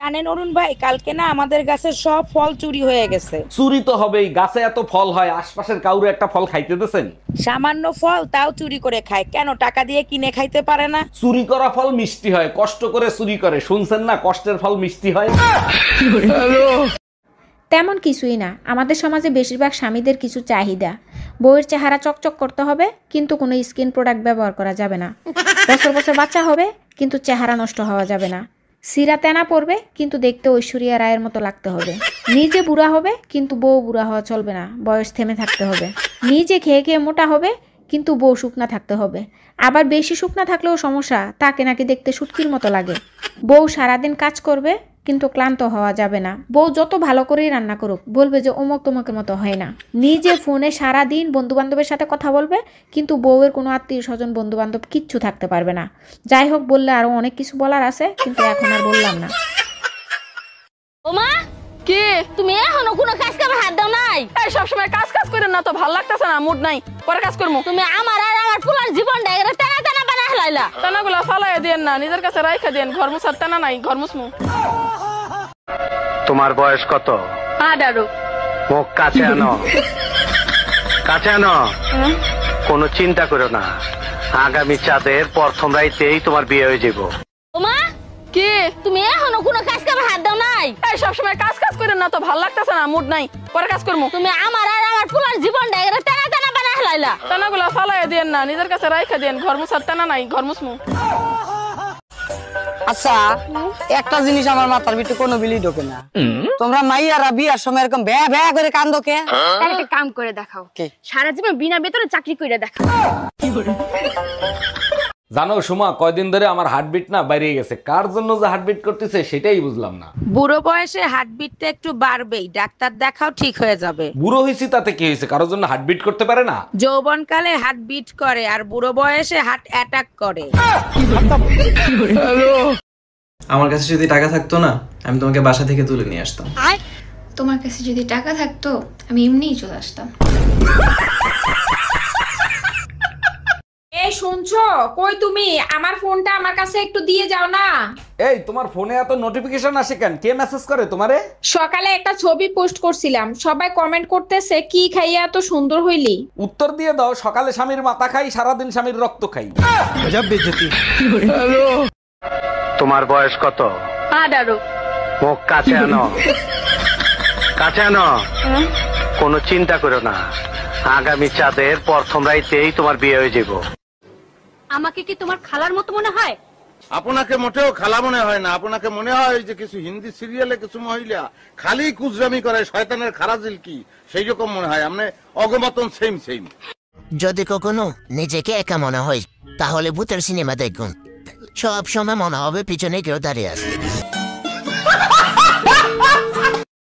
জানেন অরুণ ভাই, কালকে না আমাদের গাছের সব ফল চুরি হয়ে গেছে। চুরি তো হবেই, গাছে এত ফল হয়, আশপাশের কাউরে একটা ফল খাইতে দেছেন? সামান্য ফল তাও চুরি করে খায়, কেন টাকা দিয়ে কিনে খাইতে পারে না? চুরি করা ফল মিষ্টি হয়, কষ্ট করে চুরি করে, শুনছেন না কষ্টের ফল মিষ্টি হয়। তেমন কিছুই না, আমাদের সমাজে বেশিরভাগ স্বামীদের কিছু চাহিদা। বউয়ের চেহারা চকচক করতে হবে, কিন্তু কোনো স্কিন প্রোডাক্ট ব্যবহার করা যাবে না। বছর বছর বাচ্চা হবে, কিন্তু চেহারা নষ্ট হওয়া যাবে না। সিরা তেনা পড়বে, কিন্তু দেখতে ঐশ্বরিয়া রায়ের মতো লাগতে হবে। নিজে বুড়া হবে, কিন্তু বউ বুড়া হওয়া চলবে না, বয়স থেমে থাকতে হবে। নিজে খেয়ে খেয়ে মোটা হবে, কিন্তু বউ শুকনা থাকতে হবে। আবার বেশি শুকনা থাকলেও সমস্যা, তাকে নাকি দেখতে শুটকির মতো লাগে। বউ সারাদিন কাজ করবে, কিন্তু ক্লান্ত হওয়া যাবে না। বউ যত ভালো করেই রান্না করুক, বলবে যে অমুক তমুকের মতো হয় না। নিজে ফোনে সারাদিন বন্ধু বান্ধবের সাথে কথা বলবে, কিন্তু বউয়ের কোনো আত্মীয় স্বজন বন্ধু বান্ধব কিচ্ছু থাকতে পারবে না। যাই হোক, বললে আরো অনেক কিছু বলার আছে, কিন্তু এখন আর বললাম না। ওমা কি তুমি এখনো কোনো কাজ কামে হাত দাও নাই? এই সবসময় কাজ কাজ করেন না তো, ভাল লাগতেছে না, মুড নাই, পরে কাজ করবো। তুমি আমার আর আমার পুলার জীবনটা এরা টানা টানা বানা হেলাইলা। টানাগুলা ফালাই দিয়েন না, নিজের কাছে রাইখা দেন। ঘর মুছার টানা নাই, ঘর মুছমু। তোমার বয়স কত? 18। মুখ কাছে আনো, কাছে আনো। কোনো চিন্তা করো না, আগামী চাঁদের প্রথম রাইতেই তোমার বিয়ে হয়ে যাবো। ওমা কি তুমি এখনো কোনো কাজ কামে হাত দাও নাই? এই সবসময় কাজ কাজ করেন না তো, ভাল লাগতেছে না, মুড নাই, পরে কাজ করবো। তুমি আমার আর আমার পুলার জীবনটা এরা টানা টানা বানা হেলাইলা। টানাগুলা ফালাই দিয়েন না, নিজের কাছে রাইখা দেন। ঘর মুছার টানা নাই, ঘর মুছমু। আচ্ছা, একটা জিনিস আমার মাথার ভিতরে কোনো বিলি ঢোকে না, তোমরা মাইয়ারা বিয়ার সময় এরকম ভ্যা ভ্যা করে কান্দো কে? একটা কাম করে দেখাও, কি? সারা জীবন বিনা বেতনে চাকরি করে দেখাও। জানো সুমা, কয়দিন ধরে আমার হার্টবিট না বাইরে গেছে। কার জন্য যে হার্টবিট করতেছে সেটাই বুঝলাম না। বুড়ো বয়সে হার্টবিটটা একটু বাড়বেই, ডাক্তার দেখাও, ঠিক হয়ে যাবে। বুড়ো হয়েছি তাতে কি হয়েছে? কারোর জন্য হার্টবিট করতে পারে না? যৌবনকালে হার্টবিট করে, আর বুড়ো বয়সে হার্ট অ্যাটাক করে। আমার কাছে যদি টাকা থাকতো না, আমি তোমাকে বাসা থেকে তুলে নিয়ে আসতাম। তোমার কাছে যদি টাকা থাকতো, আমি এমনিই চলে আসতাম। এই শুনছো? কই তুমি? আমার ফোনটা আমার কাছে একটু দিয়ে যাও না। এই তোমার ফোনে এত নোটিফিকেশন আসে কেন? কে মেসেজ করে তোমারে? সকালে একটা ছবি পোস্ট করছিলাম, সবাই কমেন্ট করতেছে কি খাইয়া এত সুন্দর হইলি। উত্তর দিয়ে দাও, সকালে স্বামীর মাথা খাই, সারাদিন স্বামীর রক্ত খাই। তোমার বয়স কত? 18। মুখ কাছে আনো, কাছে আনো। কোনো চিন্তা করো না, আগামী চাঁদের প্রথম রাইতেই তোমার বিয়ে হয়ে যাবো। আমাকে কি তোমার খালার মতো মনে হয়? আপনাকে মোটেও খালা মনে হয় না, আপনাকে মনে হয় যে কিছু হিন্দি সিরিয়ালে কিছু মহিলা খালি কুজরামি করে, শয়তানের খারাজিল কি সেই রকম মনে হয়। আপনি অগমতন সেম সেম। যদি কখনো নিজেকে একা মনে হয়, তাহলে ভূতের সিনেমা দেখুন, সব সময় মনে হবে পিছনে কেউ দাঁড়িয়ে আছে।